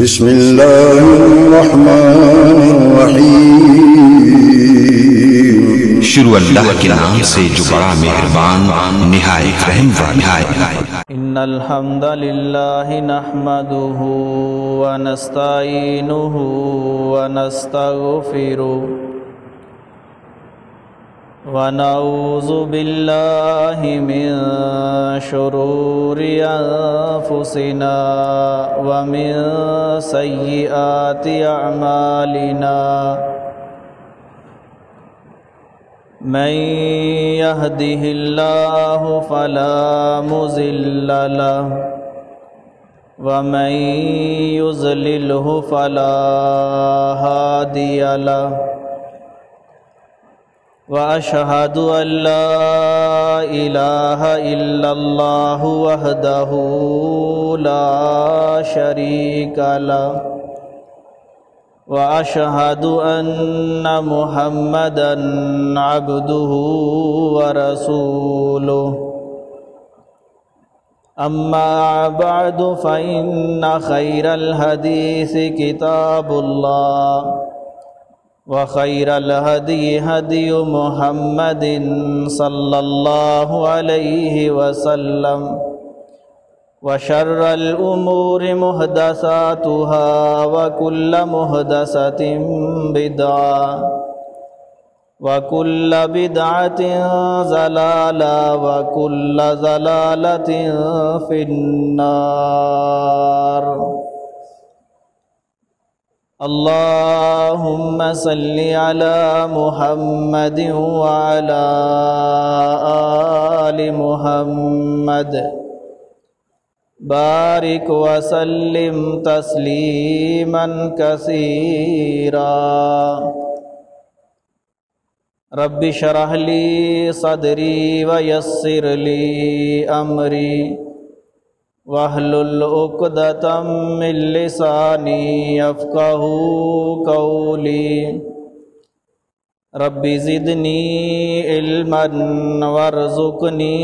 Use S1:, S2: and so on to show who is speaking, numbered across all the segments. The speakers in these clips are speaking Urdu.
S1: بسم اللہ الرحمن الرحیم۔
S2: شروع اللہ کے نام سے جو بڑا مہربان نہایت رحم والا ہے۔
S3: ان الحمد للہ نحمده ونستعینه ونستغفره ونعوذ باللہ من شرور انفسنا ومن سیئات اعمالنا من يهده الله فلا مضل له ومن يضلله فلا هادي له وأشهد أن لا إله إلا الله وحده لا شريك له وأشهد أن محمدًا عبده ورسوله أما بعد فإن خير الحديث كتاب الله وخير الهدي هدي محمد صلى الله عليه وسلم وشر الأمور محدثاتها وكل محدثة بدعة وكل بدعة ضلالة وكل ضلالة في النار۔ اللهم صل على محمد وعلى آل محمد بارک وسلم تسلیما کثیرا۔ رب اشرح لی صدری ویسر لی امری واحلل عقدۃ من لسانی یفقہوا قولی۔ رب زدنی علما وارزقنی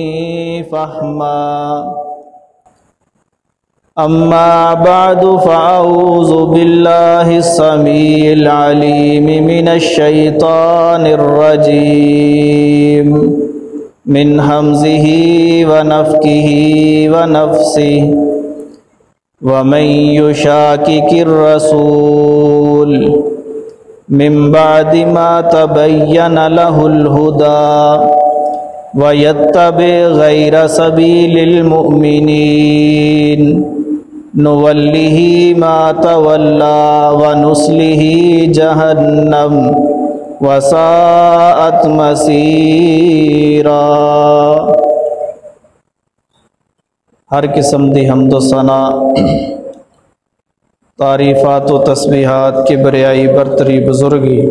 S3: فہما۔ اما بعد فاعوذ باللہ السمیع العلیم من الشیطان الرجیم من حمزہ ونفخہ ونفثہ ومن یشاقق الرسول من بعد ما تبین لہ الہدی وَيَتَّبِعْ غَيْرَ سَبِيلِ الْمُؤْمِنِينَ نُوَلِّهِ مَا تَوَلَّى وَنُصْلِهِ جَهَنَّمَ وَسَاءَتْ مَصِيرًا۔ ہر قسم دی حمد و ثنا، تعریفات و تسبیحات کی بریائی برتری بزرگی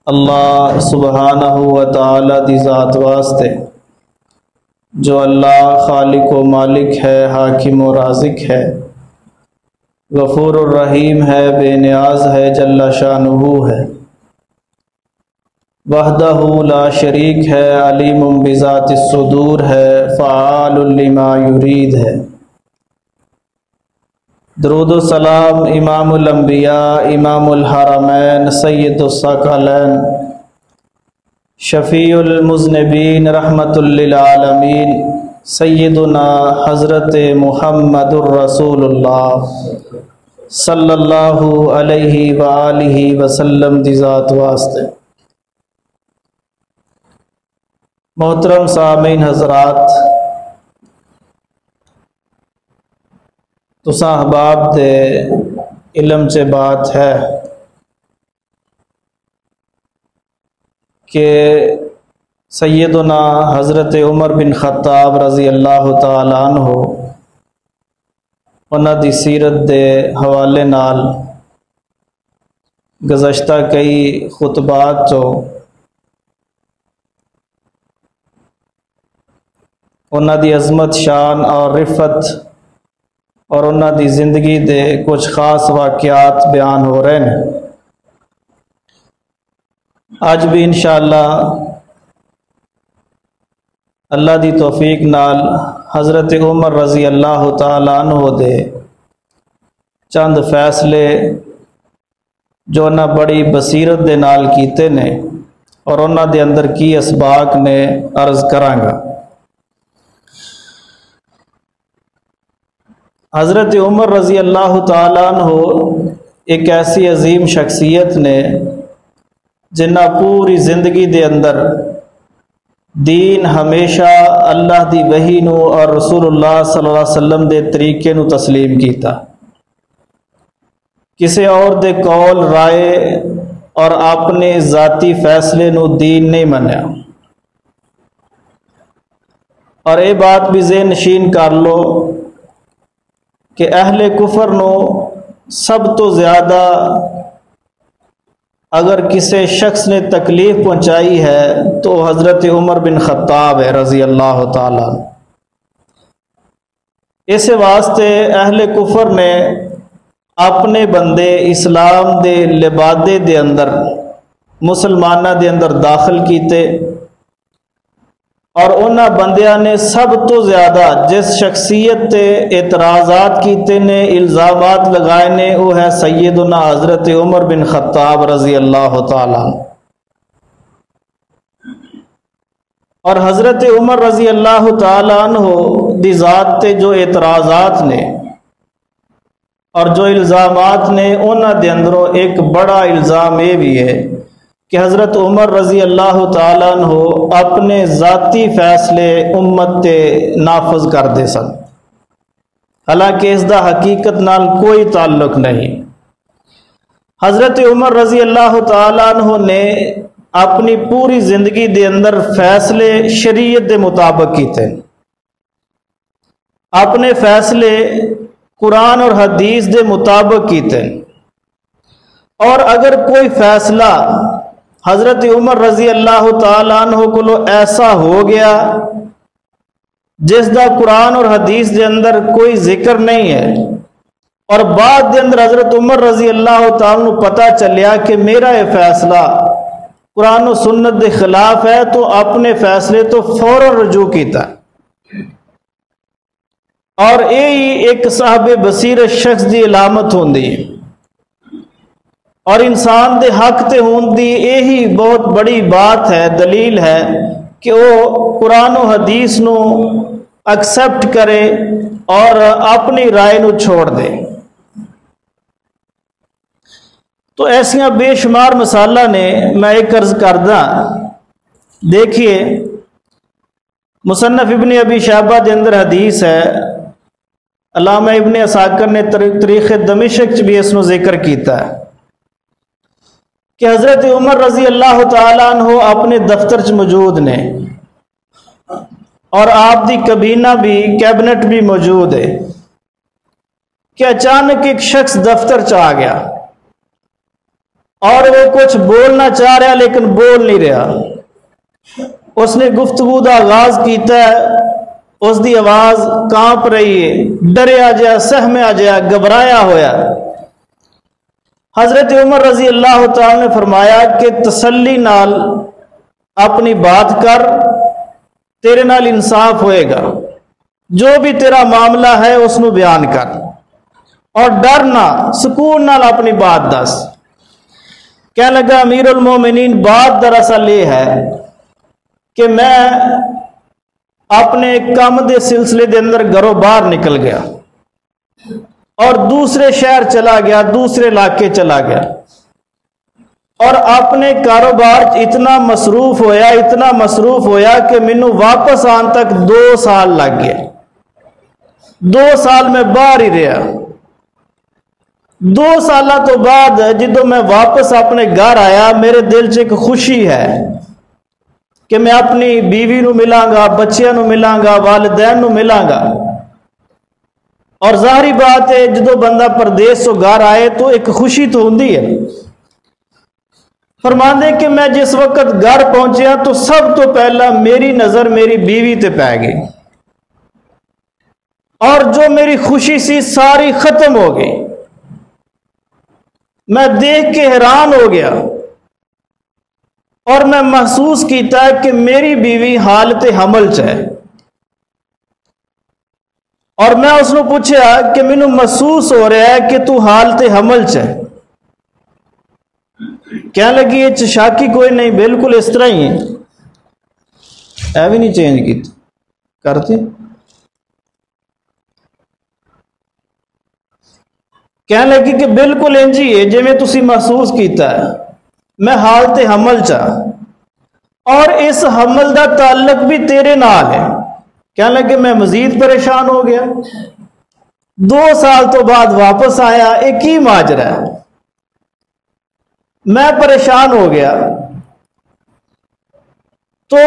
S3: اللہ سبحانہ و تعالی دی ذات واسطے، جو اللہ خالق و مالک ہے، حاکم و رازق ہے، غفور الرحیم ہے، بے نیاز ہے، جل شانہ ہے، وحدہ لا شریک ہے، علیم بذات الصدور ہے، فعال لما یرید ہے۔ درود و سلام امام الانبیاء، امام الحرمین، سید الثقلین، شفیع المذنبین، رحمت للعالمین، سیدنا حضرت محمد الرسول اللہ صلی اللہ علیہ وآلہ وسلم دی ذات واسطے۔ محترم سامعین حضرات، تساں احباب دے علم چے بات ہے کہ سیدنا حضرت عمر بن خطاب رضی اللہ تعالیٰ عنہ انہاں دی سیرت دے حوالے نال گزشتہ کئی خطبات چو انہاں دی عظمت، شان اور رفت اور انہاں دی زندگی دے کچھ خاص واقعات بیان ہو رہے ہیں۔ آج بھی انشاءاللہ اللہ دی توفیق نال حضرت عمر رضی اللہ تعالیٰ عنہ دے چند فیصلے جو انہاں بڑی بصیرت دے نال کیتے نے اور انہاں دے اندر کی اسباق نے عرض کراں گا۔ حضرت عمر رضی اللہ تعالیٰ عنہ ایک ایسی عظیم شخصیت نے جنہ پوری زندگی دے اندر دین ہمیشہ اللہ دی وحی نو اور رسول اللہ صلی اللہ علیہ وسلم دے طریقے نو تسلیم کیتا، کسی اور دے قول رائے اور اپنے ذاتی فیصلے نو دین نہیں منیا۔ اور یہ بات بھی ذہن نشین کر لو کہ اہل کفر نو سب تو زیادہ اگر کسی شخص نے تکلیف پہنچائی ہے تو حضرت عمر بن خطاب ہے رضی اللہ تعالیٰ۔ اس واسطے اہل کفر نے اپنے بندے اسلام دے لبادے دے اندر مسلمانہ دے اندر داخل کیتے، اور انہاں بندیاں نے سب تو زیادہ جس شخصیت تے اعتراضات کیتے نے، الزامات لگائے نے، وہ ہے سیدنا حضرت عمر بن خطاب رضی اللہ تعالیٰ۔ اور حضرت عمر رضی اللہ تعالیٰ عنہ دی ذات تے جو اعتراضات نے اور جو الزامات نے، انہاں دے اندروں ایک بڑا الزام یہ بھی ہے کہ حضرت عمر رضی اللہ تعالیٰ عنہ اپنے ذاتی فیصلے امت تے نافذ کر دے سن، حالانکہ اس دا حقیقت نال کوئی تعلق نہیں۔ حضرت عمر رضی اللہ تعالیٰ عنہ نے اپنی پوری زندگی دے اندر فیصلے شریعت دے مطابق کیتے، اپنے فیصلے قرآن اور حدیث دے مطابق کیتے، اور اگر کوئی فیصلہ حضرت عمر رضی اللہ تعالیٰ عنہ کو ایسا ہو گیا جس دا قرآن اور حدیث دے اندر کوئی ذکر نہیں ہے، اور بعد دے اندر حضرت عمر رضی اللہ تعالیٰ عنہ پتہ چلیا کہ میرا یہ فیصلہ قرآن و سنت دے خلاف ہے، تو اپنے فیصلے تو فوراً رجوع کیتا۔ اور یہی ایک صاحب بصیرت شخص دی علامت ہوندی ہے، اور انسان دے حق تے ہوندی یہی بہت بڑی بات ہے، دلیل ہے کہ وہ قرآن و حدیث نو ایکسیپٹ کرے اور اپنی رائے نو چھوڑ دے۔ تو ایسیاں بے شمار مثالہ نے میں ایک عرض کردہ، دیکھیے مصنف ابن ابی شیبہ دے اندر حدیث ہے، علامہ ابن عساکر نے تاریخ دمشق بھی اس نو ذکر کیتا ہے کہ حضرت عمر رضی اللہ تعالیٰ عنہ اپنے دفتر چ موجود نے، اور آپ دی کابینہ بھی کیبنٹ بھی موجود ہے، کہ اچانک ایک شخص دفتر چ آ گیا اور وہ کچھ بولنا چاہ رہا لیکن بول نہیں رہا۔ اس نے گفتگو دا آغاز کیتا ہے، اس دی آواز کانپ رہی ہے، ڈریا جا، سہمیا جا، گھبرایا ہویا۔ حضرت عمر رضی اللہ تعالی نے فرمایا کہ تسلی نال اپنی بات کر، تیرے نال انصاف ہوئے گا، جو بھی تیرا معاملہ ہے اس نو بیان کر، اور ڈرنا، سکون نال اپنی بات دس۔ کہنے لگا امیر المومنین بات دراصل یہ ہے کہ میں اپنے کام دے سلسلے دے اندر گھروں باہر نکل گیا اور دوسرے شہر چلا گیا، دوسرے علاقے چلا گیا، اور اپنے کاروبار اتنا مصروف ہویا کہ مینوں واپس آن تک 2 سال لگ گئے۔ 2 سال میں باہر ہی رہا۔ 2 سالہ تو بعد جدوں میں واپس اپنے گھر آیا، میرے دل چ ایک خوشی ہے کہ میں اپنی بیوی نو ملاں گا، بچیاں نو ملاں گا، والدین نو ملاں گا۔ اور ظاہری بات ہے جدو بندہ پردیس تو گھر آئے تو ایک خوشی تو ہوندی ہے۔ فرماندے کہ میں جس وقت گھر پہنچیا تو سب تو پہلا میری نظر میری بیوی تے پہ گئی، اور جو میری خوشی سی ساری ختم ہو گئی۔ میں دیکھ کے حیران ہو گیا، اور میں محسوس کیتا ہے کہ میری بیوی حالت حمل ہے۔ اور میں اس نے پوچھا کہ مینوں محسوس ہو رہا ہے کہ تو حالت حمل چ ہے۔ کہنے لگی یہ شاکی کوئی نہیں، بالکل اس طرح ہی ہے، اے بھی نہیں چینج کی کرتے۔ کہنے لگی کہ بالکل انج ہی ہے جی میں تسی محسوس کیتا ہے، میں حالت حمل چا اور اس حمل دا تعلق بھی تیرے نال ہے۔ کہنے لگے میں مزید پریشان ہو گیا، 2 سال تو بعد واپس آیا، ایک ہی ماجرا ہے، میں پریشان ہو گیا۔ تو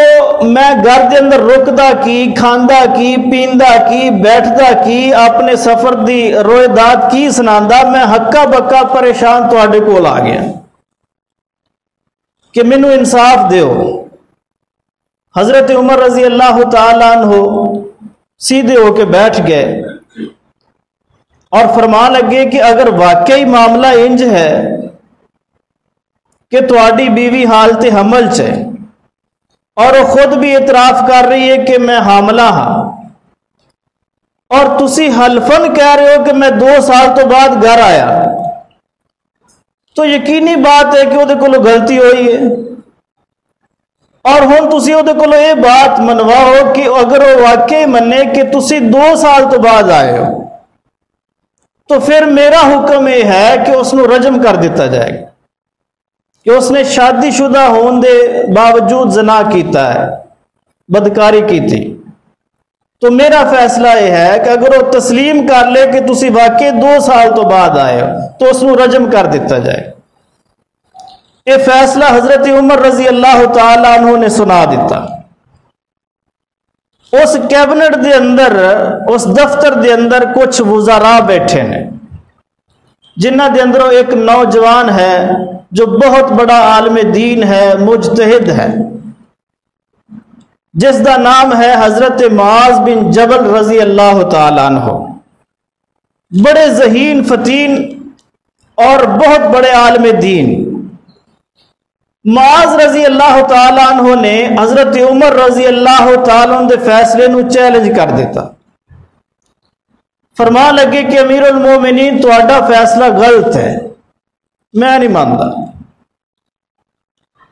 S3: میں گھر دے اندر رکدا کی، کھاندا کی، پیندا کی، بیٹھدا کی، اپنے سفر دی رویداد کی سناندا، میں ہکا بکا پریشان تواڈے کول آ گیا کہ مینوں انصاف دیو۔ حضرت عمر رضی اللہ تعالیٰ عنہ سیدھے ہو کے بیٹھ گئے اور فرمان لگے کہ اگر واقعی معاملہ انج ہے کہ تواڈی بیوی حالت حمل چ ہے اور وہ خود بھی اعتراف کر رہی ہے کہ میں حاملہ ہاں، اور تسی حلفن کہہ رہے ہو کہ میں 2 سال تو بعد گھر آیا، تو یقینی بات ہے کہ وہ کولو غلطی ہوئی ہے، اور ہن تسی وہ کولو یہ بات منواؤ کہ اگر وہ واقعی منے کہ تسی 2 سال تو بعد آئے ہو تو پھر میرا حکم یہ ہے کہ اس نو رجم کر دیتا جائے گا کہ اس نے شادی شدہ ہون دے باوجود زنا کیتا ہے، بدکاری کی تھی۔ تو میرا فیصلہ یہ ہے کہ اگر وہ تسلیم کر لے کہ تسی واقعی 2 سال تو بعد آئے ہو تو اس نو رجم کر دیتا جائے۔ یہ فیصلہ حضرت عمر رضی اللہ تعالیٰ عنہ نے سنا دیتا۔ اس کیبنٹ دے اندر، اس دفتر دے اندر کچھ وزراء بیٹھے ہیں جنہ دے اندر ایک نوجوان ہے جو بہت بڑا عالم دین ہے، مجتہد ہے، جس دا نام ہے حضرت معاذ بن جبل رضی اللہ تعالیٰ عنہ۔ بڑے ذہین فتین اور بہت بڑے عالم دین۔ معاذ رضی اللہ تعالیٰ عنہ نے حضرت عمر رضی اللہ تعالیٰ عنہ دے فیصلے نو چیلنج کر دیتا، فرمان لگے کہ امیر المومنین تہاڈا فیصلہ غلط ہے، میں نہیں مانتا۔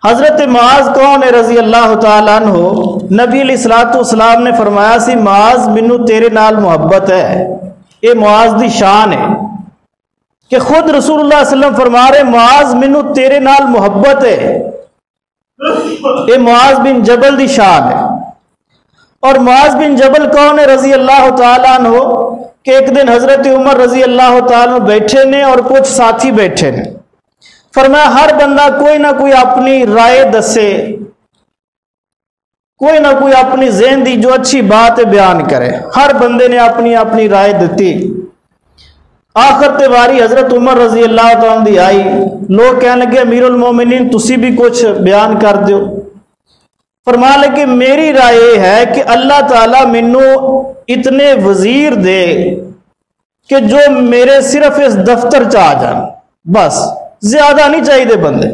S3: حضرت معاذ کون ہے رضی اللہ تعالیٰ عنہ؟ نبی علیہ الصلوۃ والسلام نے فرمایا سی معاذ مینوں تیرے نال محبت ہے، یہ معاذ دی شان ہے کہ خود رسول اللہ صلی اللہ علیہ وسلم فرما رہے معاذ مینوں تیرے نال محبت ہے، یہ معاذ بن جبل دی شان ہے۔ اور معاذ بن جبل کون ہے رضی اللہ تعالیٰ عنہ؟ کہ ایک دن حضرت عمر رضی اللہ تعالیٰ عنہ بیٹھے نے اور کچھ ساتھی بیٹھے نے، فرمایا ہر بندہ کوئی نہ کوئی اپنی رائے دسے، کوئی نہ کوئی اپنی ذہن دی جو اچھی بات ہے بیان کرے۔ ہر بندے نے اپنی اپنی رائے دیتی۔ آخر تے واری حضرت عمر رضی اللہ تعالیٰ عنہ دی آئی، لوگ کہنے لگے امیر المومنین تسی بھی کچھ بیان کر دیو۔ فرمان لگے میری رائے یہ ہے کہ اللہ تعالیٰ مینوں اتنے وزیر دے کہ جو میرے صرف اس دفتر چ آ جان، بس زیادہ نہیں چاہیے بندے،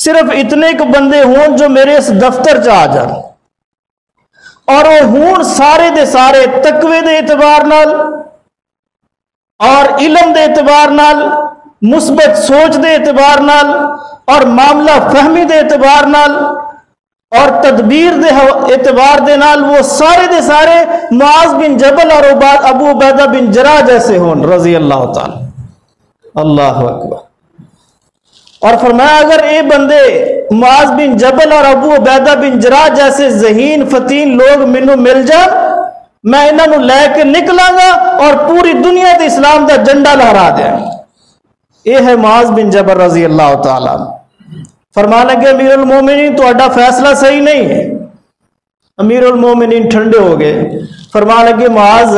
S3: صرف اتنے کو بندے ہون جو میرے اس دفتر چ آ جان، اور وہ ہون سارے دے سارے تقوی دے اعتبار نال اور علم دے اعتبار نال، مثبت سوچ دے اعتبار نال اور معاملہ فہمی دے اعتبار نال اور تدبیر دے اعتبار دے نال وہ سارے دے سارے معاذ بن جبل اور ابو عبیدہ بن جراح جیسے ہون رضی اللہ تعالی۔ اللہ اکبر۔ اور فرمایا اگر یہ بندے معاذ بن جبل اور ابو عبیدہ بن جراح جیسے ذہین فتین لوگ مینوں مل جان، میں انہوں لے کے نکلاں گا اور پوری دنیا تے اسلام دا جھنڈا لہرا دیا۔ یہ ہے معاذ بن جبل رضی اللہ تعالیٰ۔ فرمان لگے امیر المومنین تہاڈا فیصلہ صحیح نہیں ہے۔ امیر المومنین ٹھنڈے ہو گئے، فرمان لگے معاذ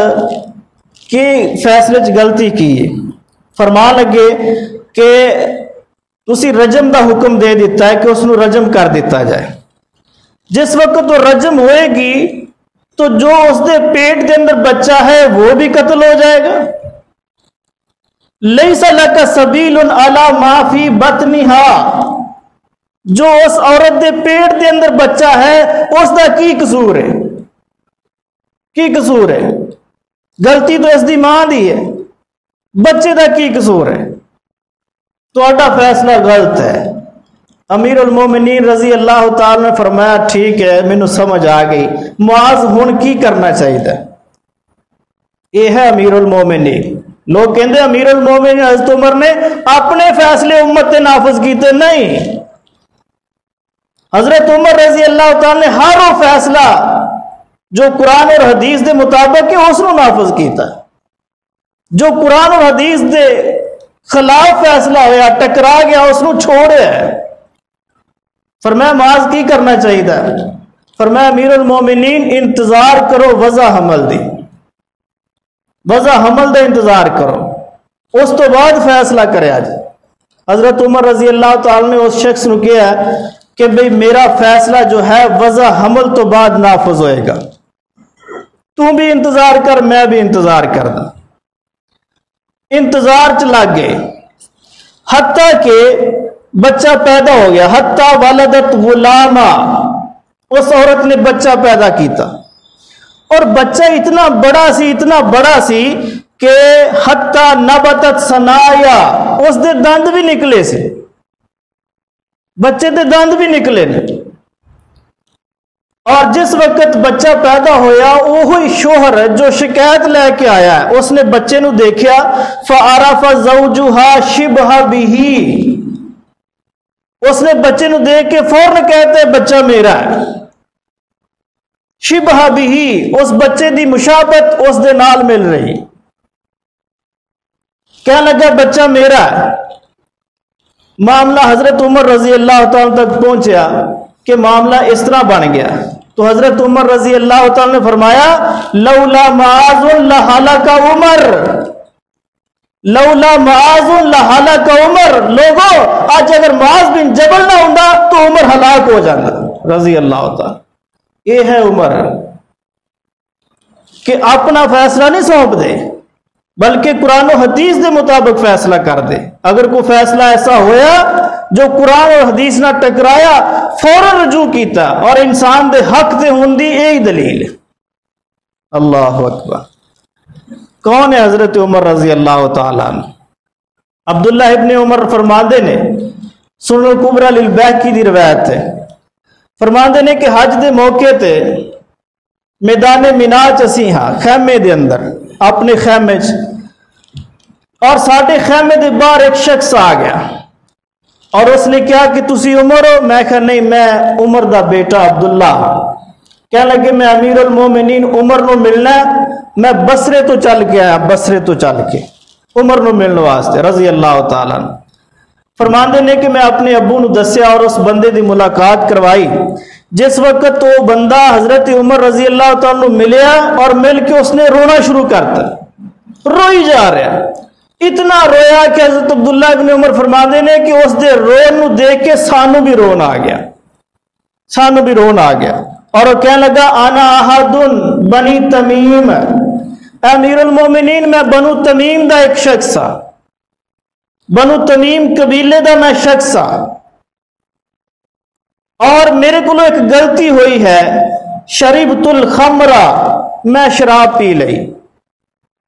S3: کی فیصلے چ غلطی کی ہے۔ فرمان لگے کہ تسی رجم دا حکم دے دیتا ہے کہ اس نو رجم کر دیتا جائے۔ جس وقت وہ رجم ہوئے گی تو جو اس دے پیٹ دے اندر بچہ ہے وہ بھی قتل ہو جائے گا۔ لیس لک سبیل علی ما فی بطنہا، جو اس عورت دے پیٹ دے اندر بچہ ہے اس دا کی قصور ہے؟ کی قصور ہے؟ غلطی تو اس دی ماں دی ہے، بچے دا کی قصور ہے؟ تہاڈا فیصلہ غلط ہے۔ امیر المومنین رضی اللہ تعالی نے فرمایا ٹھیک ہے مینوں سمجھ آ گئی، معاذ ہن کی کرنا چاہیے؟ یہ ہے امیر المومنین۔ لوگ کہندے امیر المومنین حضرت عمر نے اپنے فیصلے امت تے نافذ کیتے، نہیں، حضرت عمر رضی اللہ تعالی نے ہر وہ فیصلہ جو قرآن اور حدیث دے مطابق ہے اس کو نافذ کیتا، جو قرآن اور حدیث دے خلاف فیصلہ ہویا ٹکرا گیا اس کو چھوڑیا ہے۔ فرمایا معاذ کی کرنا چاہیے؟ فرمایا امیر المومنین انتظار کرو وضع حمل دی، وضع حمل دا انتظار کرو، اس تو بعد فیصلہ کرے۔ آج حضرت عمر رضی اللہ تعالی نے اس شخص نے کیا کہ بھئی میرا فیصلہ جو ہے وضع حمل تو بعد نافذ ہوئے گا، تو بھی انتظار کر میں بھی انتظار کردا۔ انتظار چ لگ گئے حتیٰ کہ بچہ پیدا ہو گیا، حتیٰ ولدت غلاما، اس عورت نے بچہ پیدا کیتا، اور بچہ اتنا بڑا سی کہ حتیٰ نبتت سنایا، اس دے دند بھی نکلے سے، بچے دے دند بھی نکلے نے۔ اور جس وقت بچہ پیدا ہویا وہی شوہر جو شکایت لے کے آیا ہے اس نے بچے نو دیکھیا، فعرف زوجها شبہ بہ، اس نے بچے نو دیکھ کے فوراً کہتے ہیں بچہ میرا ہے، شبہ بہ، اس بچے دی مشابہت اس دے نال مل رہی، کہنے لگا بچہ میرا ہے۔ معاملہ حضرت عمر رضی اللہ تعالیٰ تک پہنچیا کہ معاملہ اس طرح بن گیا، تو حضرت عمر رضی اللہ تعالیٰ نے فرمایا لولا معاذ لہلک عمر، لولا معاذ لہلک عمر، لوگوں آج اگر معاذ بن جبل نہ ہوندا تو عمر ہلاک ہو جاتا رضی اللہ تعالیٰ۔ یہ ہے عمر کہ اپنا فیصلہ نہیں سونپ دے بلکہ قرآن و حدیث دے مطابق فیصلہ کر دے۔ اگر کوئی فیصلہ ایسا ہویا جو قرآن اور حدیث نہ ٹکرایا فوراً رجوع کیتا، اور انسان دے حق دے ہوندی یہی دلیل ہے۔ اللہ اکبر۔ کون ہے حضرت عمر رضی اللہ تعالیٰ عنہ؟ عبداللہ ابن عمر فرماندے نے، سنن الکبریٰ للبیہقی دی روایت ہے، فرماندے نے کہ حج دے موقع تے میدان مینا چسی ہاں خیمے دے اندر اپنے خیمے چ، اور ساڈے خیمے دے باہر ایک شخص آ گیا اور اس نے کہا کہ تسی عمر ہو؟ میں کہا نہیں میں عمر دا بیٹا عبداللہ ہوں۔ کہنے لگے میں امیر المومنین عمر نو ملنا ہے، میں بصرے تو چل کے آیا، بصرے تو چل کے عمر نو ملنے واسطے رضی اللہ تعالیٰ عنہ۔ فرماندے نے کہ میں اپنے ابو نو دسیا اور اس بندے دی ملاقات کروائی۔ جس وقت تو بندہ حضرت عمر رضی اللہ تعالیٰ عنہ ملیا اور مل کے اس نے رونا شروع کرتا، روئی جا رہا، اتنا رویا کہ حضرت عبداللہ ابن عمر فرماندے نے کہ اس دے رون نو دیکھ کے سانو بھی رون آ گیا، سانو بھی رون آ گیا، اور وہ کہنے لگا انا احد بنی تمیم، اے امیر المومنین میں بنو تمیم دا ایک شخص ہاں، بنو تمیم قبیلے دا میں شخص ہاں، اور میرے کو ایک غلطی ہوئی ہے، شربت الخمرہ، میں شراب پی لئی،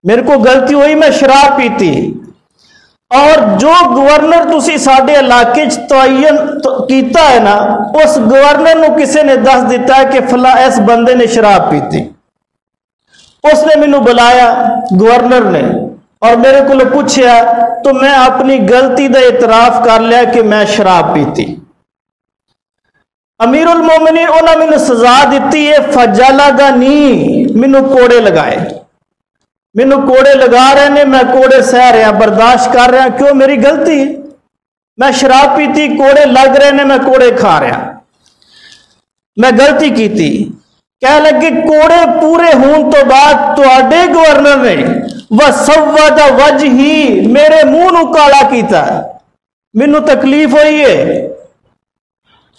S3: میرے کو غلطی ہوئی میں شراب پیتی، اور جو گورنر تسی ساڈے علاقے تعین کیتا ہے نا اس گورنر نو کسی نے دس دیتا ہے کہ فلاں اس بندے نے شراب پیتی، اس نے مینوں بلایا گورنر نے اور میرے کو پوچھیا تو میں اپنی غلطی دا اعتراف کر لیا کہ میں شراب پیتی۔ امیر المومنین انہوں نے مینوں سزا دیتی ہے، فجلدنی، مینوں کوڑے لگائے، مینوں کوڑے لگا رہے نے، میں کوڑے سہ رہا برداشت کر رہا، کیوں؟ میری غلطی ہے، میں شراب پیتی، کوڑے لگ رہے نے، میں کوڑے کھا رہا، میں غلطی کیتی۔ کہہ لگے کوڑے پورے ہون تو بعد تواڈے گورنر نے وسود وجہی، میرے منہ نو کالا کیتا ہے، مینوں تکلیف ہوئی ہے،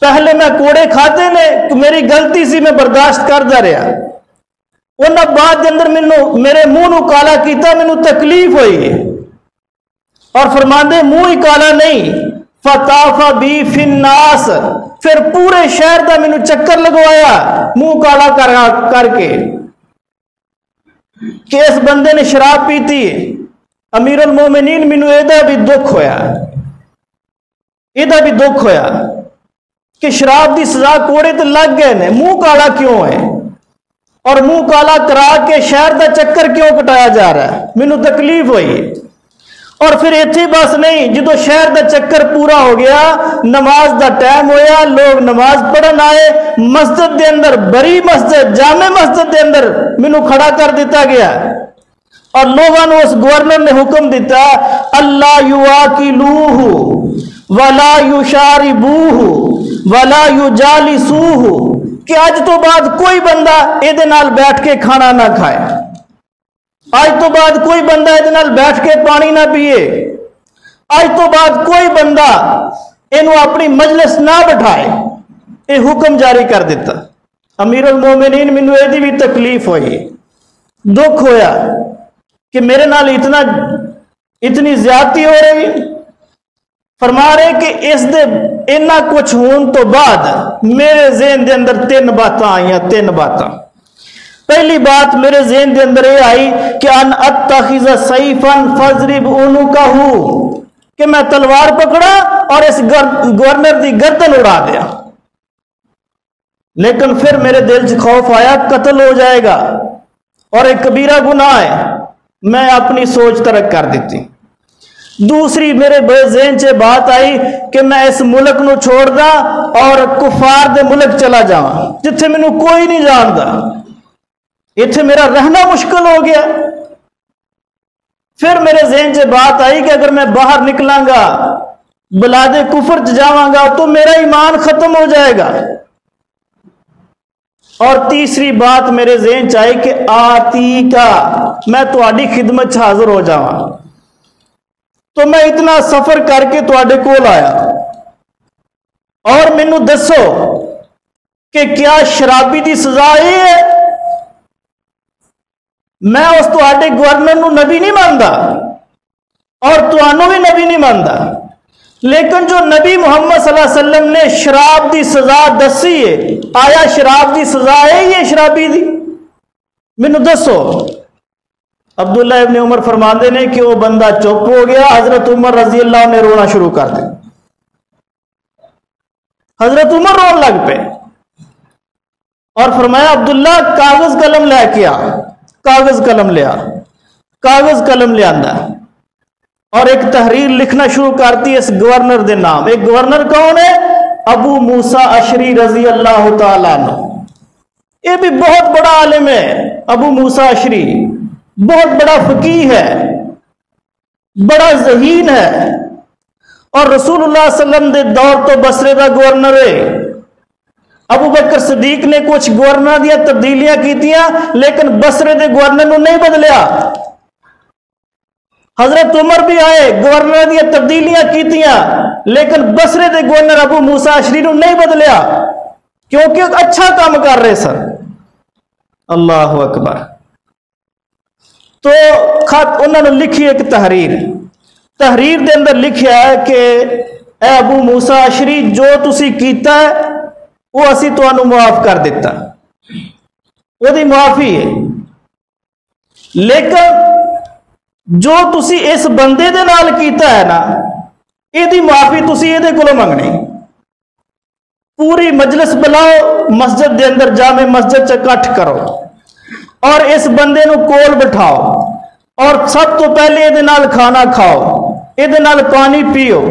S3: پہلے میں کوڑے کھاتے نے، میری غلطی سی میں برداشت کردا رہا، انہاں بعد کے اندر میرے منہ نو کالا کیتا، مینوں تکلیف ہوئی، اور فرماندے منہ ہی کالا نہیں، فطاف بی فی الناس، پھر پورے شہر دا مینوں چکر لگوایا منہ کالا کر کے، کہ اس بندے نے شراب پیتی ہے، امیر المومنین مینوں ایدا بھی دکھ ہویا، ایدا بھی دکھ ہویا کہ شراب دی سزا کوڑے تے لگ گئے نے، منہ کالا کیوں ہے اور منہ کالا کرا کے شہر دا چکر کیوں کٹایا جا رہا ہے؟ مینوں تکلیف ہوئی۔ اور پھر ایتھے بس نہیں، جدو شہر دا چکر پورا ہو گیا، نماز دا ٹائم ہویا، لوگ نماز پڑھن آئے، مسجد دے اندر، بڑی مسجد، جامع مسجد دے اندر مینوں کھڑا کر دیتا گیا اور لوگوں نے اس گورنر نے حکم دیتا اللہ یواکلوہ ولا یشاربوہ ولا یجالسوہ، کہ آج تو بعد کوئی بندہ ایدے نال بیٹھ کے کھانا نہ کھائے، آج تو بعد کوئی بندہ ایدے نال بیٹھ کے پانی نہ پیے، آج تو بعد کوئی بندہ انہوں اپنی مجلس نہ بٹھائے، یہ حکم جاری کر دیتا۔ امیر المومنین مینوں ایدی بھی تکلیف ہوئی، دکھ ہویا کہ میرے نال اتنی زیادتی ہو رہی۔ فرما رہے کہ اس دے اتنا کچھ ہون تو بعد میرے ذہن دے اندر 3 باتاں آئیاں، 3 باتاں۔ پہلی بات میرے ذہن دے اندر یہ آئی کہ ان اتخذ سیفا فضرب عنقہ، کہ میں تلوار پکڑا اور اس گورنر دی گردن اڑا دیا۔ لیکن پھر میرے دل سے خوف آیا قتل ہو جائے گا اور ایک کبیرہ گناہ ہے، میں اپنی سوچ ترک کر دیتی۔ دوسری میرے ذہن سے بات آئی کہ میں اس ملک نو چھوڑ دا اور کفار دے ملک چلا جاواں جتھے مینوں کوئی نہیں جاندا، اتھے میرا رہنا مشکل ہو گیا۔ پھر میرے ذہن سے بات آئی کہ اگر میں باہر نکلاں گا، بلاد کفر جاواں گا تو میرا ایمان ختم ہو جائے گا۔ اور تیسری بات میرے ذہن چاہیے کہ آتی کا، میں تہاڈی خدمت حاضر ہو جاواں، تو میں اتنا سفر کر کے تہاڈے کول آیا اور مینوں دسو کہ کیا شرابی دی سزا یہ ہے؟ میں اس تہاڈے گورنر نو نبی نہیں ماندا اور تانوں بھی نبی نہیں ماندا، لیکن جو نبی محمد صلی اللہ علیہ وسلم نے شراب دی سزا دسی ہے، آیا شراب دی سزا ہے یہ شرابی دی؟ مینوں دسو۔ عبداللہ ابن عمر فرماندے نے کہ وہ بندہ چپ ہو گیا، حضرت عمر رضی اللہ عنہ نے رونا شروع کر دیا، حضرت عمر رون لگ پہ اور فرمایا عبداللہ کاغذ قلم لے کے آ، کاغذ قلم لیا، کاغذ قلم لے آندا اور ایک تحریر لکھنا شروع کرتی اس گورنر دے نام۔ ایک گورنر کون ہے؟ ابو موسیٰ اشری رضی اللہ تعالیٰ عنہ، یہ بھی بہت بڑا عالم ہے۔ ابو موسیٰ اشری بہت بڑا فقیہ ہے، بڑا ذہین ہے، اور رسول اللہ صلی اللہ علیہ وسلم دے دور تو بصرے دا گورنر ہے۔ ابو بکر صدیق نے کچھ گورنر دیا تبدیلیاں کیتیاں لیکن بصرے دے گورنر نو نہیں بدلیا۔ حضرت عمر بھی آئے، گورنر دیا تبدیلیاں کیتیاں لیکن بصرے دے گورنر ابو موسیٰ اشری نو نہیں بدلیا، کیونکہ اچھا کام کر رہے سن۔ اللہ اکبر۔ تو خط انہوں نے لکھی ایک تحریر دے اندر لکھیا ہے کہ اے ابو موسیٰ اشری، جو تسی کیتا ہے وہ اسی تو انہوں معاف کر دیتا، وہ دی معافی ہے، لیکن جو تسی اس بندے دے نال کیتا ہے نا، یہ دی معافی تسی یہ دے کولوں منگنی۔ پوری مجلس بلاؤ، مسجد دے اندر جامع مسجد چکٹھ کرو اور اس بندے نو کول بٹھاؤ اور سب تو پہلے یہ نال کھانا کھاؤ، یہ نال پانی پیو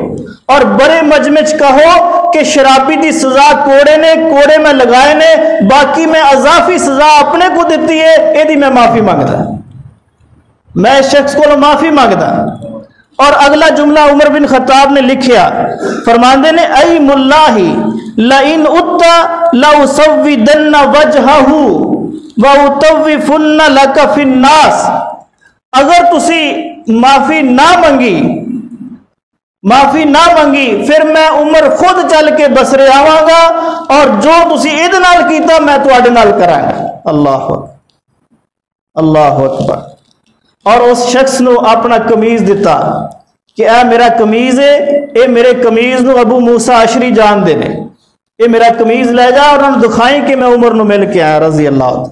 S3: اور بڑے مجمع کہو کہ شرابی دی سزا کوڑے نے، کوڑے میں لگائے نے، باقی میں اضافی سزا اپنے کو دیتی ہے، یہ میں معافی مانگتا، میں اس شخص کو معافی مانگتا۔ اور اگلا جملہ عمر بن خطاب نے لکھیا، فرماندے نے ایم اللہ لئن اتا لأسودن وجہہ وَأُطَوِّفُنَّ لَكَ فِي النَّاسِ، اگر تسی معافی نہ منگی پھر میں عمر خود چل کے بسرے آواں گا اور جو تسی اید نال کیتا میں تواڈے نال کراں گا۔ اللہ اکبر۔ اور اس شخص نو اپنا قمیض دیتا کہ اے میرا قمیض ہے، اے میرے قمیض نو ابو موسیٰ اشری جان دے نے، اے میرا قمیض لے جا اور انہوں دکھائیں کہ میں عمر نو مل کے آیا رضی اللہ عنہ۔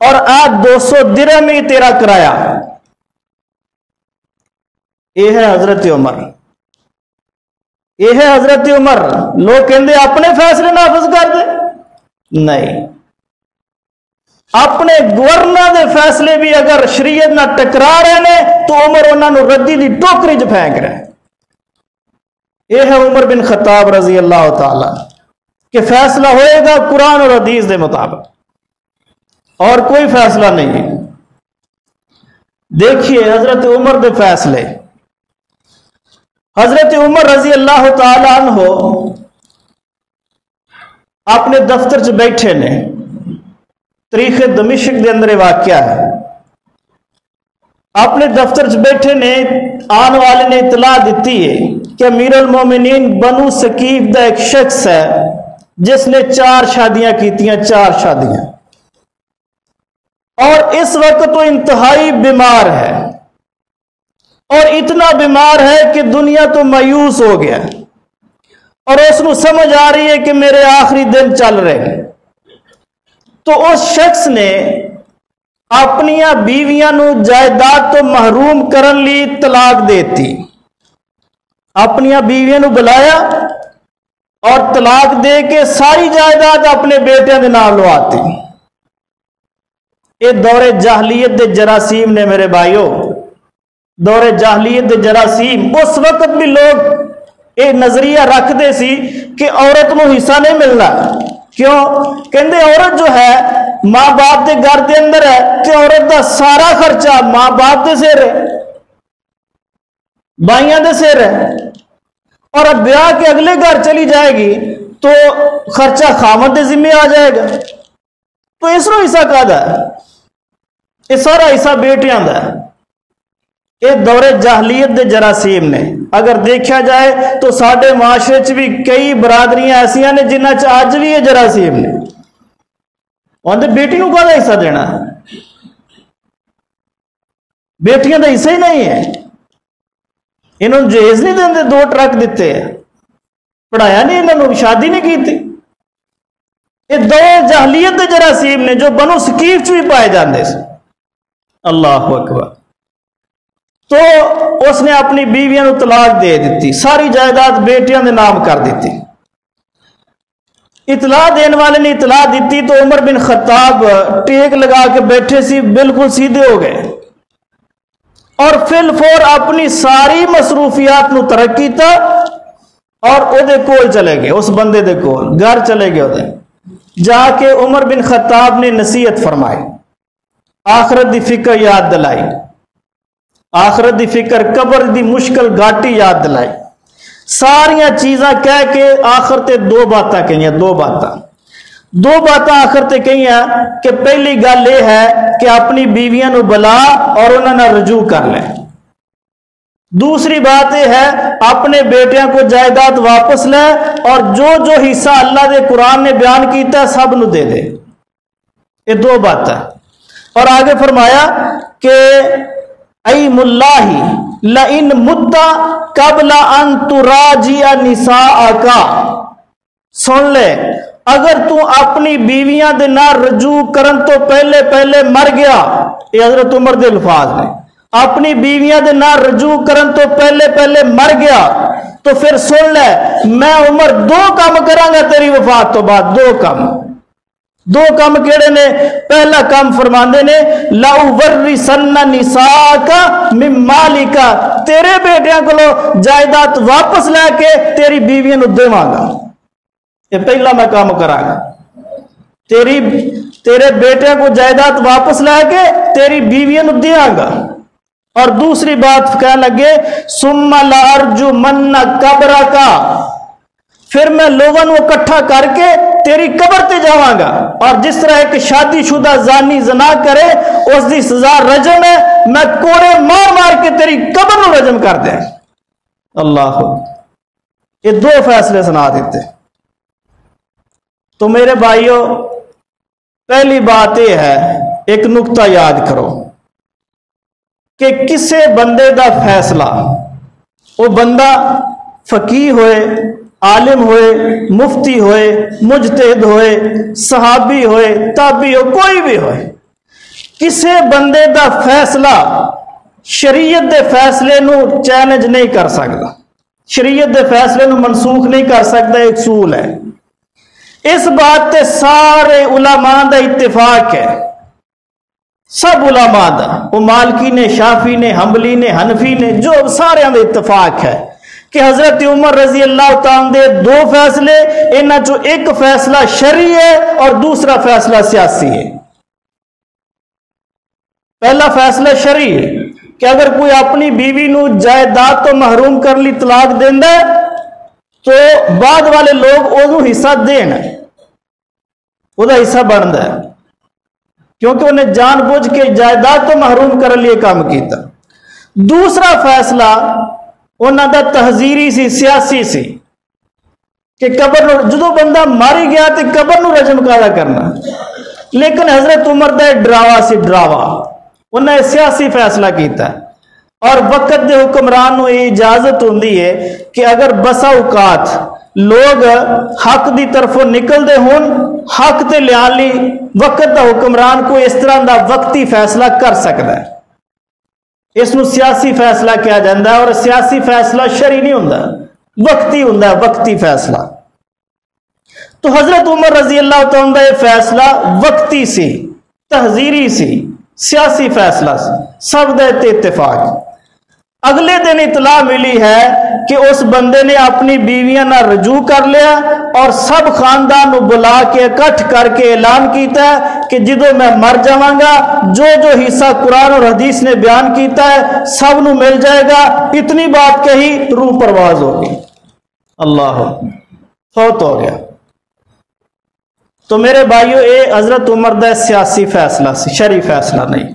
S3: اور آج 200 درہم ہی تیرا کرایہ. یہ ہے حضرت عمر. یہ ہے حضرت عمر. لوگ کہندے اپنے فیصلے نافذ کر دے. نہیں، اپنے گورنر دے فیصلے بھی اگر شریعت نہ ٹکرا رہے ہیں تو عمر انہوں نے ردی دی ٹوکری چ پھینک رہے. یہ ہے عمر بن خطاب رضی اللہ تعالی کہ فیصلہ ہوئے گا قرآن اور حدیث دے مطابق، اور کوئی فیصلہ نہیں ہے. دیکھیے حضرت عمر دے فیصلے. حضرت عمر رضی اللہ تعالی عنہ اپنے دفتر چ بیٹھے نے. تاریخ دمشق دے اندر واقعہ ہے. اپنے دفتر چ بیٹھے نے، آن والے نے اطلاع دیتی ہے کہ امیر المومنین بنو ثقیف دا ایک شخص ہے جس نے 4 شادیاں کیتیاں، 4 شادیاں، اور اس وقت وہ انتہائی بیمار ہے، اور اتنا بیمار ہے کہ دنیا تو مایوس ہو گیا، اور اس کو سمجھ آ رہی ہے کہ میرے آخری دن چل رہے ہیں. تو اس شخص نے اپنی بیویاں نو جائیداد تو محروم کرن لی طلاق دیتی. اپنی بیویاں نو بلایا اور طلاق دے کے ساری جائیداد اپنے بیٹیاں دے نام لواتی. یہ دور جاہلیت دے جراثیم نے میرے بھائیو. دور جاہلیت دے جراثیم. اس وقت بھی لوگ یہ نظریہ رکھتے سی کہ عورت نو حصہ نہیں ملنا. کیوں؟ کہندے عورت جو ہے ماں باپ دے گھر دے اندر ہے کہ عورت دا سارا خرچہ ماں باپ دے سر ہے، بھائیاں دے سر ہے، اور اب بیاہ کے اگلے گھر چلی جائے گی تو خرچہ خامد دے ذمہ آ جائے گا. تو اس نو حصہ کا دا ہے؟ یہ سارا حصہ بیٹیاں دا ہے. یہ دور جاہلیت دے جراثیم نے. اگر دیکھا جائے تو ساڈے معاشرے چ بھی کئی برادریاں ایسیاں نے جنہاں چ اج بھی یہ جراثیم نے. اندر بیٹی نو کہدا حصہ دینا؟ بیٹیاں دا حصہ ہی نہیں ہے. انہوں نے جہیز نہیں دیندے، 2 ٹرک دیتے ہیں، پڑھایا نہیں انہوں نے، شادی نہیں کی تھی. یہ دور جاہلیت دے جراثیم نے جو بنو ثقیف چ بھی پائے جاندے سے. اللہ اکبر. تو اس نے اپنی بیویاں نو طلاق دے دیتی، ساری جائیداد بیٹیاں دے نام کر دیتی. اطلاع دین والے نے اطلاع دیتی تو عمر بن خطاب ٹیک لگا کے بیٹھے سی، بالکل سیدھے ہو گئے، اور فی الفور اپنی ساری مصروفیات نو ترک کیتا اور او دے کول چلے گئے. اس بندے دے کول گھر چلے گئے. او جا کے عمر بن خطاب نے نصیحت فرمائی، آخرت دی فکر یاد دلائی، آخرت دی فکر، قبر دی مشکل گھاٹی یاد دلائی. ساریاں چیزاں کہہ کے آخر تے 2 باتاں کہیاں. 2 باتاں آخر تے کہیاں کہ پہلی گل یہ ہے کہ اپنی بیویاں نو بلا اور انہاں نال رجوع کر لے. دوسری بات یہ ہے اپنے بیٹیاں کو جائیداد واپس لے اور جو جو حصہ اللہ دے قرآن نے بیان کیتا ہے سب نو دے دے. یہ 2 باتیں. اور آگے فرمایا کہ ایم اللہ لئن مت قبل ان تراجع نساءک. سن لے، اگر تو اپنی بیویاں دے نال رجوع کرن تو پہلے پہلے مر گیا. یہ حضرت عمر دے الفاظ نے. اپنی بیویاں دے نال رجوع کرن تو پہلے پہلے مر گیا تو پھر سن لے میں عمر 2 کام کراں گا تیری وفات تو بعد. 2 کام کیڑے نے؟ پہلا کام فرماندے نے لَأُوَرِّثَنَّ نِسَاءَکَ مِن مَالِکَ. تیرے بیٹیاں کو جائیداد واپس لے کے تیری بیویاں نو دیواں گا. یہ پہلا میں کام کراں گا. تیرے بیٹیاں کو جائیداد واپس لے کے تیری بیویاں نو دیاں گا. اور دوسری بات کہنے لگے ثُمَّ لَأَرْجُمَنَّ قَبْرَکَ. پھر میں لوگوں کو اکٹھا کر کے تیری قبر تے جاواں گا. اور جس طرح ایک شادی شدہ زانی زنا کرے اس دی سزا رجم ہے، میں کوڑے مار مار کے تیری قبر نو رجم کر دیں. اللہ. یہ 2 فیصلے سنا دیتے. تو میرے بھائیوں، پہلی بات یہ ہے، ایک نقطہ یاد کرو کہ کسے بندے دا فیصلہ، وہ بندہ فقیہ ہوئے، عالم ہوئے، مفتی ہوئے، مجتہد ہوئے، صحابی ہوئے، تابعی ہو، کوئی بھی ہوئے، کسے بندے دا فیصلہ شریعت دے فیصلے نو چیلنج نہیں کر سکتا، شریعت دے فیصلے نو منسوخ نہیں کر سکتا، ایک اصول ہے۔ اس بات تے سارے علماء دا اتفاق ہے، سب علماء دا، وہ مالکی نے، شافی نے، حنبلی نے، حنفی نے، جو سارے دا اتفاق ہے کہ حضرت عمر رضی اللہ تعالیٰ دے دو فیصلے، انہاں چو ایک فیصلہ شرعی ہے اور دوسرا فیصلہ سیاسی ہے۔ پہلا فیصلہ شرعی ہے کہ اگر کوئی اپنی بیوی نو جائیداد تو محروم کر لی طلاق دیندا ہے تو بعد والے لوگ وہ حصہ دین، وہ حصہ بنتا ہے، کیونکہ انہیں جان بوجھ کے جائیداد تو محروم کر لیے کام کیتا۔ دوسرا فیصلہ انہوں دا تحذیری سی، سیاسی سی، کہ قبر نو جدو بندہ ماری گیا تو قبر نو رجم کالا کرنا، لیکن حضرت عمر دا ڈراوا سی، ڈراوا انہوں نے سیاسی فیصلہ کیتا ہے۔ اور وقت دے حکمران نو یہ اجازت ہوندی ہے کہ اگر بسا اوقات لوگ حق دی طرفوں نکل دے ہون، حق تے لیان لی وقت دا حکمران کو اس طرح دا وقتی فیصلہ کر سکتا ہے، اس نو سیاسی فیصلہ کیا جاندہ ہے۔ اور سیاسی فیصلہ شرعی نہیں ہوندہ، وقتی ہوندہ، وقتی فیصلہ۔ تو حضرت عمر رضی اللہ تعالیٰ یہ فیصلہ وقتی سی، تحذیری سی، سیاسی فیصلہ سی، سب دے اتفاق۔ اگلے دن اطلاع ملی ہے کہ اس بندے نے اپنی بیویاں نہ رجوع کر لیا اور سب خاندان نو بلا کے اکٹھ کر کے اعلان کیتا ہے کہ جدو میں مر جاواں گا جو جو حصہ قرآن اور حدیث نے بیان کیتا ہے سب نو مل جائے گا۔ اتنی بات کہی، روح پرواز ہوگی، اللہ فوت ہو گیا۔ تو میرے بھائیو، اے حضرت عمر دا سیاسی فیصلہ سی، شرعی فیصلہ نہیں۔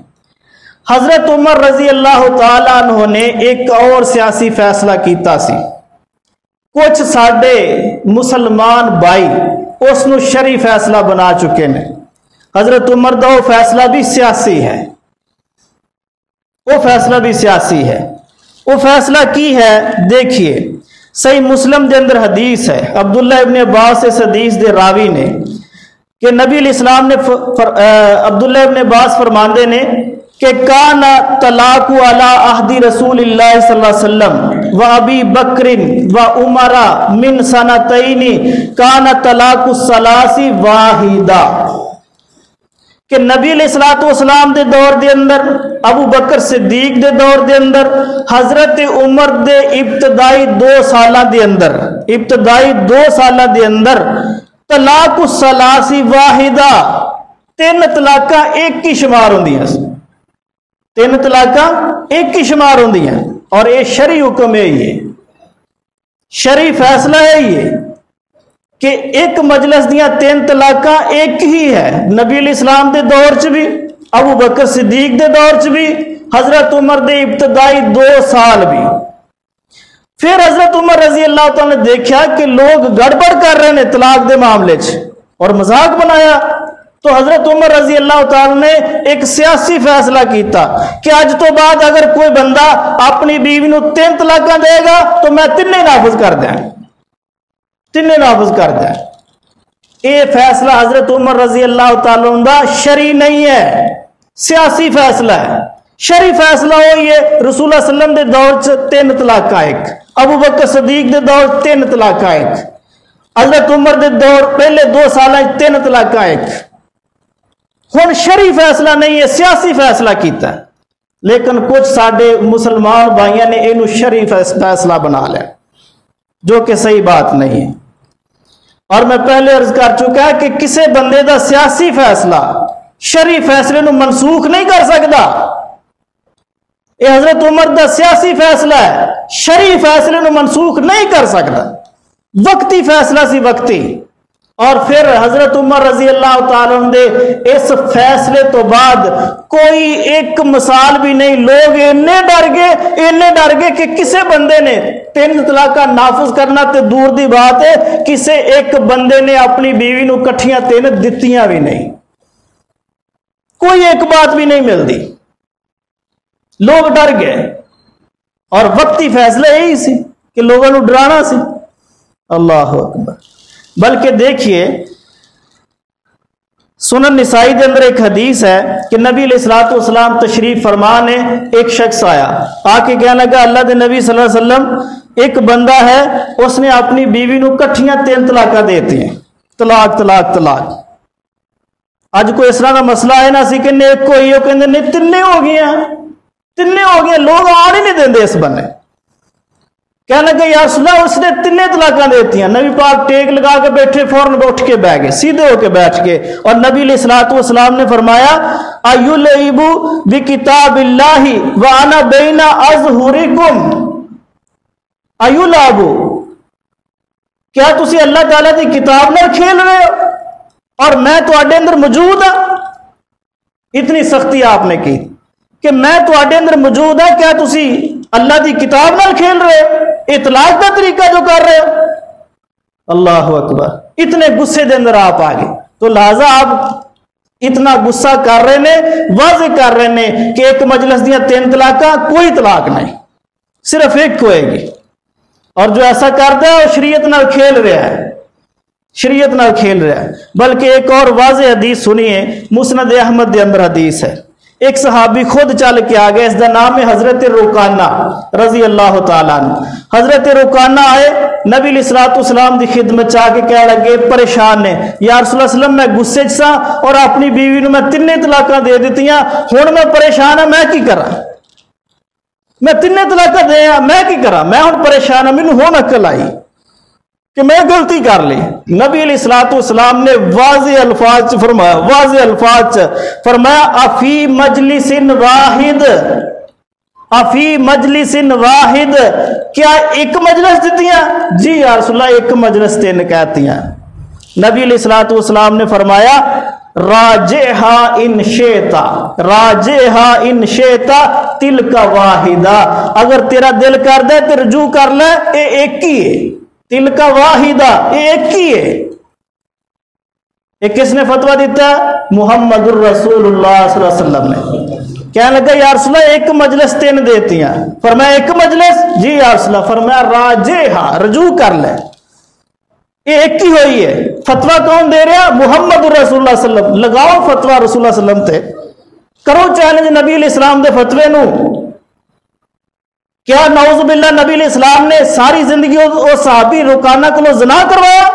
S3: حضرت عمر رضی اللہ تعالیٰ عنہ نے ایک اور سیاسی فیصلہ کیتا سی، کچھ ساڈے مسلمان بھائی اس نو شرعی فیصلہ بنا چکے ہیں۔ حضرت عمر دا وہ فیصلہ بھی سیاسی ہے، وہ فیصلہ بھی سیاسی ہے۔ وہ فیصلہ کی ہے، دیکھیے صحیح مسلم دے اندر حدیث ہے، عبداللہ ابن عباس اس حدیث دے راوی نے کہ نبی علیہ السلام نے عبداللہ ابن عباس فرماندے نے کہ کانا طلاق علی عہد رسول اللہ صلی اللہ علیہ وسلم و ابی بکر و عمر من سنتین کانا طلاق الثلاث واحدہ، کہ نبی علیہ السلام دے دور دے اندر، ابو بکر صدیق دے دور دے اندر، حضرت عمر دے ابتدائی 2 سالہ دے اندر، ابتدائی 2 سالہ دے اندر طلاق الثلاث واحدہ، 3 طلاقاں ایک کی شمار ہوندی ہیں، 3 طلاقاں ایک کی شمار ہوندی ہیں۔ اور یہ شرعی حکم ہے، یہ شرعی فیصلہ ہے یہ کہ ایک مجلس دیاں 3 طلاقاں ایک ہی ہے، نبی علیہ السلام دے دور چ بھی، ابو بکر صدیق دے دور چ بھی، حضرت عمر دے ابتدائی 2 سال بھی۔ پھر حضرت عمر رضی اللہ تعالیٰ نے دیکھا کہ لوگ گڑبڑ کر رہے ہیں طلاق دے معاملے اور مذاق بنایا، تو حضرت عمر رضی اللہ تعالیٰ نے ایک سیاسی فیصلہ کیتا کہ آج تو بعد اگر کوئی بندہ اپنی بیوی نو 3 طلاقاں دے گا تو میں 3 نافذ کر دیں، 3 نافذ کر دیں۔ یہ فیصلہ حضرت عمر رضی اللہ تعالیٰ دا شرعی نہیں ہے، سیاسی فیصلہ ہے۔ شرعی فیصلہ ہوئی ہے رسول اللہ صلی اللہ علیہ وسلم دے دور چ 3 طلاقاں ایک، ابو بکر صدیق دے دور 3 طلاقاں ایک، حضرت عمر دے دور پہلے 2 سالہ 3 طلاقاں ایک۔ ہن شرعی فیصلہ نہیں ہے، سیاسی فیصلہ کیتا ہے، لیکن کچھ ساڈے مسلمان بھائیاں نے اینو شرعی فیصلہ بنا لیا، جو کہ صحیح بات نہیں ہے۔ اور میں پہلے عرض کر چکا ہے کہ کسے بندے دا سیاسی فیصلہ شرعی فیصلے نو منسوخ نہیں کر سکتا۔ یہ حضرت عمر دا سیاسی فیصلہ ہے، شرعی فیصلے نو منسوخ نہیں کر سکتا، وقتی فیصلہ سی، وقتی۔ اور پھر حضرت عمر رضی اللہ تعالیٰ دے اس فیصلے تو بعد کوئی ایک مثال بھی نہیں، لوگ اتنے ڈر گئے کہ کسے بندے نے 3 طلاقاں نافذ کرنا تے دور دی بات ہے، کسے ایک بندے نے اپنی بیوی نو کٹھیاں 3 دتیاں بھی نہیں، کوئی ایک بات بھی نہیں ملتی، لوگ ڈر گئے۔ اور وقتی فیصلہ یہی سی کہ لوگوں نو ڈرانا سی، اللہ اکبر۔ بلکہ دیکھیے سنن نسائی کے اندر ایک حدیث ہے کہ نبی علیہ الصلوۃ والسلام تشریف فرما نے ایک شخص آیا آ کے کہنے لگا اللہ دے نبی صلی اللہ علیہ وسلم ایک بندہ ہے اس نے اپنی بیوی نو کٹھیاں 3 طلاقاں دیتی ہیں طلاق طلاق طلاق اج کوئی اس طرح کا مسئلہ ہے نا سی کہ ایک ہوئی وہ کہندے نے 3 ہو گئے لوگ آن ہی نہیں دیندے اس بنے کہنے لگے یا رسول اللہ اس نے 3 طلاقاں دیتی ہیں نبی پاک ٹیک لگا کے بیٹھے فوراً اٹھ کے بیٹھ گئے سیدھے ہو کے بیٹھ گئے اور نبی علیہ الصلوۃ والسلام نے فرمایا ایلعب بکتاب اللہ وانا بین اظہرکم ایلعب کیا تسی اللہ تعالیٰ کی کتاب نال کھیل رہے ہو اور میں تواڈے اندر موجود ہاں اتنی سختی آپ نے کی کہ میں تواڈے اندر موجود ہاں کیا تسی اللہ کی کتاب نال کھیل رہے ہو اطلاق کا طریقہ جو کر رہے ہو اللہ اکبر اتنے غصے دے اندر آپ آگے تو لہذا آپ اتنا غصہ کر رہے نے واضح کر رہے نے کہ ایک مجلس دیا 3 طلاقاں کوئی طلاق نہیں صرف ایک ہوئے گی اور جو ایسا کرتا ہے وہ شریعت نال کھیل رہا ہے شریعت نال کھیل رہا ہے بلکہ ایک اور واضح حدیث سنیے مسند احمد دے اندر حدیث ہے ایک صحابی خود چل کے آ گئے اس کا نام ہے حضرت رکانہ رضی اللہ تعالیٰ عنہ حضرت رکانہ آئے نبی علیہ الصلوۃ والسلام دی خدمت چاہ کے کہہ لگے پریشان نے یا رسول اللہ صلی اللہ علیہ وسلم میں غصے چ سا اور اپنی بیوی نو میں 3 طلاقاں دے دیتیاں ہن میں پریشان ہاں میں کی کراں میں 3 طلاقاں دیا میں کی کراں میں ہن پریشان ہاں مینوں ہن عقل آئی کہ میں غلطی کر لی نبی علیہ الصلوۃ والسلام نے واضح الفاظ فرمایا افی مجلس واحد کیا ایک مجلس دیتیاں جی یا رسول اللہ ایک مجلس 3 کہتی ہیں نبی علیہ الصلوۃ والسلام نے فرمایا راجعہا ان شئتا تلک واحدہ اگر تیرا دل کر دے تو رجوع کر لے اے ایک ہی ہے تلک واحدہ ایک ہی ہے ایک کس نے فتویٰ دیتا ہے محمد الرسول اللہ صلی اللہ علیہ وسلم نے کہنے لگا یا رسول اللہ ایک مجلس 3 دیتی ہیں فرمایا ایک مجلس جی یا رسول اللہ فرمایا راجعہا رجوع کر لے یہ ایک ہی ہوئی ہے فتویٰ کون دے رہا محمد الرسول اللہ صلی اللہ علیہ وسلم لگاؤ فتویٰ رسول اللہ صلی اللہ علیہ وسلم تے کرو چیلنج نبی علیہ السلام دے فتوے نو کیا نعوذ باللہ نبی علیہ السلام نے ساری زندگی وہ صحابی رکانہ کو زنا کروایا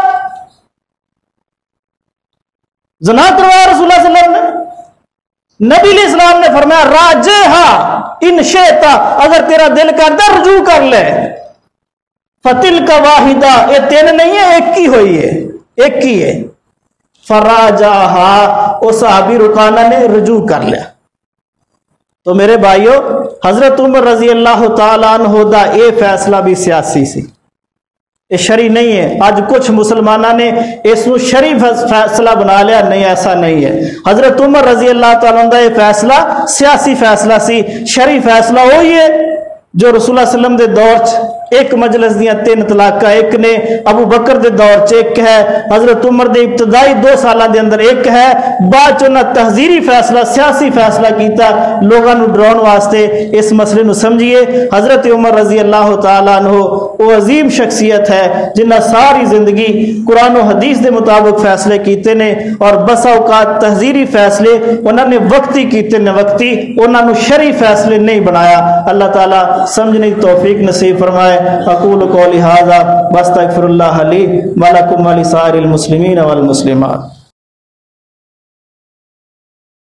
S3: رسول اللہ صلی اللہ علیہ وسلم نے نبی علیہ السلام نے فرمایا راجعہا ان شئتا اگر تیرا دل کرتا رجوع کر لے فتلک واحدہ یہ 3 نہیں ہے ایک ہی ہوئی ہے ایک ہی ہے فراجعہا وہ صحابی رکانہ نے رجوع کر لیا تو میرے بھائیو حضرت عمر رضی اللہ تعالیٰ عنہ دا یہ فیصلہ بھی سیاسی سی یہ شرعی نہیں ہے آج کچھ مسلمانہ نے اس کو شرعی فیصلہ بنا لیا نہیں ایسا نہیں ہے حضرت عمر رضی اللہ تعالیٰ عنہ دا یہ فیصلہ سیاسی فیصلہ سی شرعی فیصلہ ہوئی ہے جو رسول اللہ صلی اللہ علیہ وسلم دے دور چ ایک مجلس دیا 3 طلاقاں ایک نے ابو بکر دے دور چ ایک ہے حضرت عمر دے ابتدائی 2 سالہ دے اندر ایک ہے بعد چ تحذیری فیصلہ سیاسی فیصلہ کیتا لوگاں نو ڈراؤن واسطے اس مسئلے نو سمجھیے حضرت عمر رضی اللہ تعالیٰ عنہ وہ عظیم شخصیت ہے جنہ ساری زندگی قرآن و حدیث دے مطابق فیصلے کیتے نے اور بسا اوقات تحذیری فیصلے انہوں نے وقتی کیتے نے وقتی انہوں نے شرعی فیصلے نہیں بنایا اللہ تعالیٰ سمجھنے کی توفیق نصیب فرمائے اقول قولی ھذا واستغفر اللہ لی ولکم ولسائر المسلمین والمسلمات